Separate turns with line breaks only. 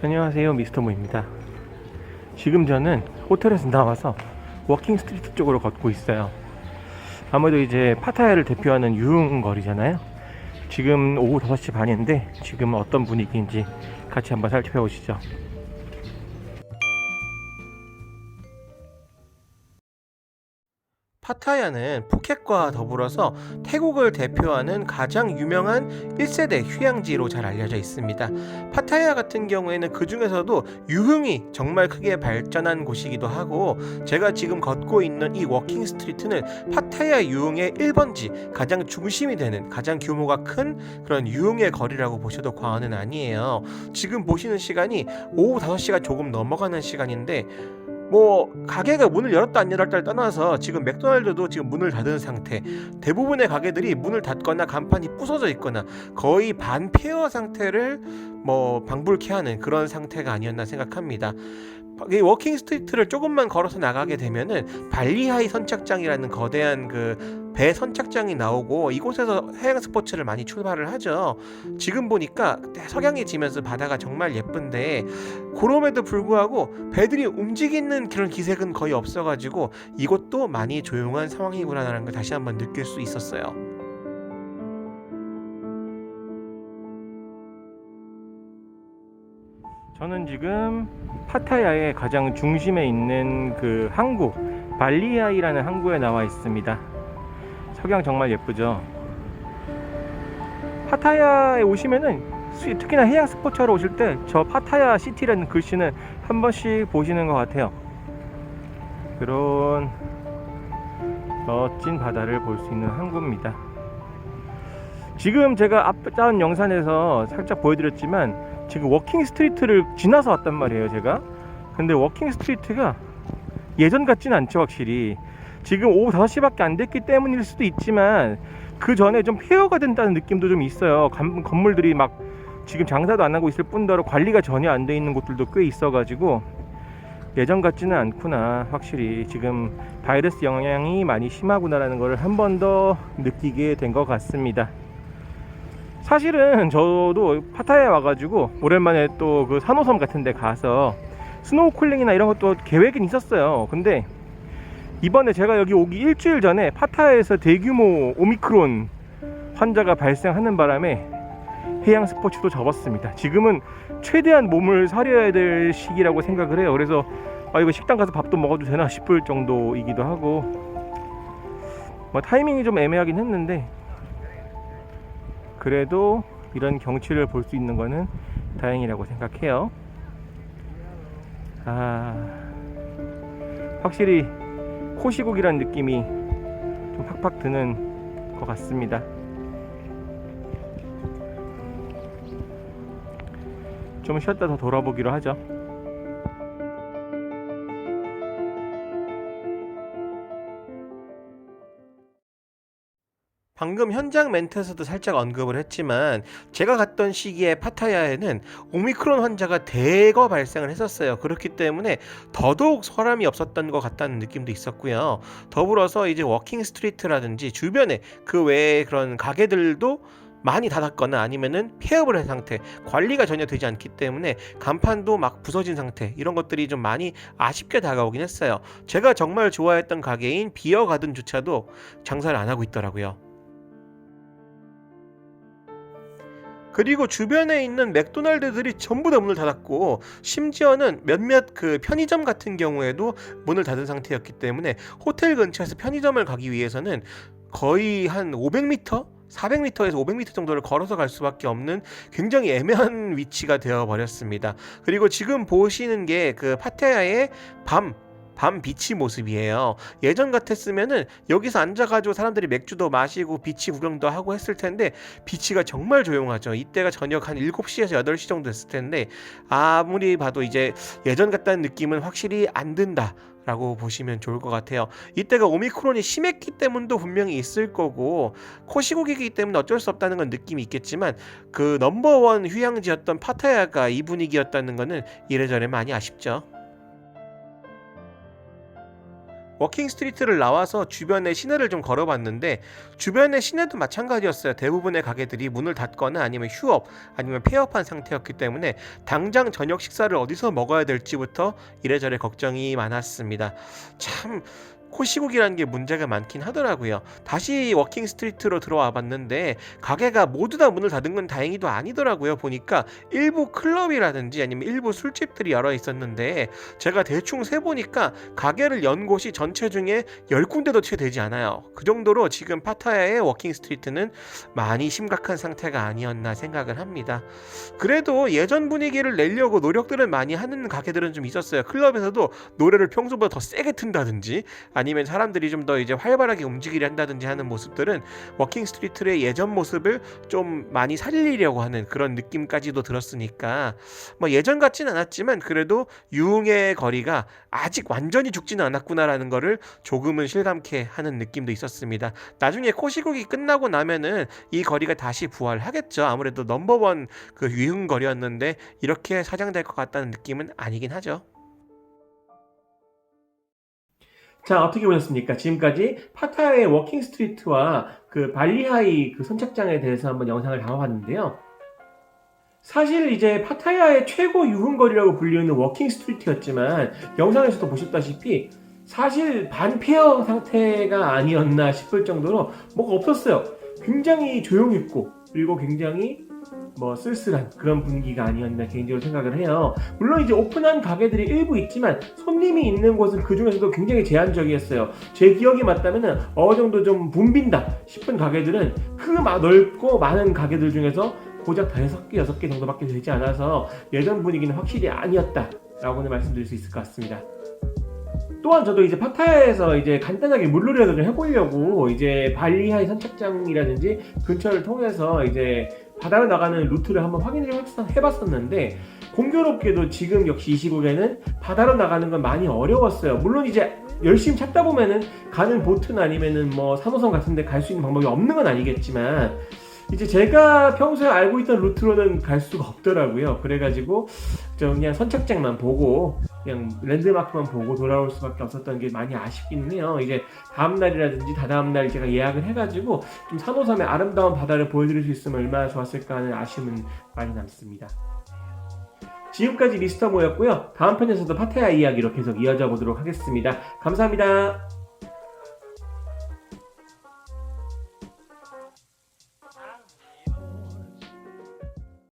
안녕하세요, 미스터 모입니다. 지금 저는 호텔에서 나와서 워킹 스트리트 쪽으로 걷고 있어요. 아무래도 이제 파타야를 대표하는 유흥거리잖아요. 지금 오후 5시 반인데 지금 어떤 분위기인지 같이 한번 살펴보시죠. 파타야는 푸켓과 더불어서 태국을 대표하는 가장 유명한 1세대 휴양지로 잘 알려져 있습니다. 파타야 같은 경우에는 그 중에서도 유흥이 정말 크게 발전한 곳이기도 하고, 제가 지금 걷고 있는 이 워킹 스트리트는 파타야 유흥의 1번지, 가장 중심이 되는, 가장 규모가 큰 그런 유흥의 거리라고 보셔도 과언은 아니에요. 지금 보시는 시간이 오후 5시가 조금 넘어가는 시간인데, 가게가 문을 열었다 안 열었다를 떠나서 지금 맥도날드도 지금 문을 닫은 상태, 대부분의 가게들이 문을 닫거나 간판이 부서져 있거나 거의 반폐허 상태를 방불케 하는 그런 상태가 아니었나 생각합니다. 이 워킹 스트리트를 조금만 걸어서 나가게 되면은 발리하이 선착장이라는 거대한 그 배 선착장이 나오고, 이곳에서 해양 스포츠를 많이 출발을 하죠. 지금 보니까 석양이 지면서 바다가 정말 예쁜데, 그럼에도 불구하고 배들이 움직이는 그런 기색은 거의 없어가지고 이곳도 많이 조용한 상황이구나라는 걸 다시 한번 느낄 수 있었어요. 저는 지금 파타야의 가장 중심에 있는 그 항구, 발리하이라는 항구에 나와 있습니다. 석양 정말 예쁘죠. 파타야에 오시면은 특히나 해양 스포츠하러 오실 때 저 파타야 시티라는 글씨는 한 번씩 보시는 것 같아요. 그런 멋진 바다를 볼 수 있는 항구입니다. 지금 제가 앞에 다운 영상에서 살짝 보여드렸지만 지금 워킹 스트리트를 지나서 왔단 말이에요, 제가. 근데 워킹 스트리트가 예전 같지는 않죠, 확실히. 지금 오후 5시밖에 안 됐기 때문일 수도 있지만 그 전에 좀 폐허가 된다는 느낌도 좀 있어요. 건물들이 막 지금 장사도 안 하고 있을 뿐더러 관리가 전혀 안 돼 있는 곳들도 꽤 있어가지고 예전 같지는 않구나, 확실히 지금 바이러스 영향이 많이 심하구나라는 걸 한 번 더 느끼게 된 것 같습니다. 사실은 저도 파타야에 와가지고 오랜만에 또 그 산호섬 같은 데 가서 스노우쿨링이나 이런 것도 계획은 있었어요. 근데 이번에 제가 여기 오기 일주일 전에 파타야에서 대규모 오미크론 환자가 발생하는 바람에 해양 스포츠도 접었습니다. 지금은 최대한 몸을 사려야 될 시기라고 생각을 해요. 그래서 이거 식당 가서 밥도 먹어도 되나 싶을 정도이기도 하고, 타이밍이 좀 애매하긴 했는데 그래도 이런 경치를 볼 수 있는 거는 다행이라고 생각해요. 확실히 코시국이란 느낌이 좀 팍팍 드는 것 같습니다. 좀 쉬었다 더 돌아보기로 하죠. 방금 현장 멘트에서도 살짝 언급을 했지만, 제가 갔던 시기에 파타야에는 오미크론 환자가 대거 발생을 했었어요. 그렇기 때문에 더더욱 사람이 없었던 것 같다는 느낌도 있었고요. 더불어서 이제 워킹 스트리트라든지 주변에 그 외에 그런 가게들도 많이 닫았거나 아니면은 폐업을 한 상태, 관리가 전혀 되지 않기 때문에 간판도 막 부서진 상태, 이런 것들이 좀 많이 아쉽게 다가오긴 했어요. 제가 정말 좋아했던 가게인 비어가든조차도 장사를 안 하고 있더라고요. 그리고 주변에 있는 맥도날드들이 전부 다 문을 닫았고, 심지어는 몇몇 그 편의점 같은 경우에도 문을 닫은 상태였기 때문에 호텔 근처에서 편의점을 가기 위해서는 거의 한 500m? 400m에서 500m 정도를 걸어서 갈 수밖에 없는 굉장히 애매한 위치가 되어 버렸습니다. 그리고 지금 보시는 게 그 파타야의 밤 비치 모습이에요. 예전 같았으면은 여기서 앉아가지고 사람들이 맥주도 마시고 비치 구경도 하고 했을 텐데, 비치가 정말 조용하죠. 이때가 저녁 한 7시에서 8시 정도 됐을 텐데, 아무리 봐도 이제 예전 같다는 느낌은 확실히 안 든다 라고 보시면 좋을 것 같아요. 이때가 오미크론이 심했기 때문도 분명히 있을 거고, 코시국이기 때문에 어쩔 수 없다는 건 느낌이 있겠지만, 그 넘버원 휴양지였던 파타야가 이 분위기였다는 거는 이래저래 많이 아쉽죠. 워킹 스트리트를 나와서 주변에 시내를 좀 걸어봤는데 주변의 시내도 마찬가지였어요. 대부분의 가게들이 문을 닫거나 아니면 휴업 아니면 폐업한 상태였기 때문에 당장 저녁 식사를 어디서 먹어야 될지부터 이래저래 걱정이 많았습니다. 참 코시국이라는 게 문제가 많긴 하더라고요. 다시 워킹 스트리트로 들어와 봤는데 가게가 모두 다 문을 닫은 건 다행히도 아니더라고요. 보니까 일부 클럽이라든지 아니면 일부 술집들이 열어 있었는데 제가 대충 세보니까 가게를 연 곳이 전체 중에 10군데도 채 되지 않아요. 그 정도로 지금 파타야의 워킹 스트리트는 많이 심각한 상태가 아니었나 생각을 합니다. 그래도 예전 분위기를 내려고 노력들을 많이 하는 가게들은 좀 있었어요. 클럽에서도 노래를 평소보다 더 세게 튼다든지 아니면 사람들이 좀 더 이제 활발하게 움직이려 한다든지 하는 모습들은 워킹 스트리트의 예전 모습을 좀 많이 살리려고 하는 그런 느낌까지도 들었으니까 뭐 예전 같진 않았지만 그래도 유흥의 거리가 아직 완전히 죽지는 않았구나라는 거를 조금은 실감케 하는 느낌도 있었습니다. 나중에 코시국이 끝나고 나면은 이 거리가 다시 부활하겠죠. 아무래도 넘버원 그 유흥 거리였는데 이렇게 사장될 것 같다는 느낌은 아니긴 하죠. 자, 어떻게 보셨습니까? 지금까지 파타야의 워킹 스트리트와 그 발리하이 그 선착장에 대해서 한번 영상을 담아봤는데요. 사실 이제 파타야의 최고 유흥거리라고 불리는 워킹 스트리트였지만 영상에서도 보셨다시피 사실 반폐허 상태가 아니었나 싶을 정도로 뭐가 없었어요. 굉장히 조용했고 그리고 굉장히 쓸쓸한 그런 분위기가 아니었나 개인적으로 생각을 해요. 물론 이제 오픈한 가게들이 일부 있지만 손님이 있는 곳은 그 중에서도 굉장히 제한적이었어요. 제 기억이 맞다면은 어느 정도 좀 붐빈다 싶은 가게들은 넓고 많은 가게들 중에서 고작 5개, 6개 정도밖에 되지 않아서 예전 분위기는 확실히 아니었다라고는 말씀드릴 수 있을 것 같습니다. 또한 저도 이제 파타야에서 이제 간단하게 물놀이라도 좀 해보려고 이제 발리하이 선착장이라든지 근처를 통해서 이제 바다로 나가는 루트를 한번 확인을 해봤었는데 공교롭게도 지금 역시 이 시국에는 바다로 나가는 건 많이 어려웠어요. 물론 이제 열심히 찾다 보면은 가는 보트나 아니면은 3호선 같은 데 갈 수 있는 방법이 없는 건 아니겠지만 이제 제가 평소에 알고 있던 루트로는 갈 수가 없더라고요. 그래가지고 그냥 선착장만 보고 그냥 랜드마크만 보고 돌아올 수밖에 없었던 게 많이 아쉽기는 해요. 이제 다음날이라든지 다다음날 제가 예약을 해가지고 좀 3호섬의 아름다운 바다를 보여드릴 수 있으면 얼마나 좋았을까 하는 아쉬움은 많이 남습니다. 지금까지 미스터 모였고요. 다음 편에서도 파타야 이야기로 계속 이어져 보도록 하겠습니다. 감사합니다.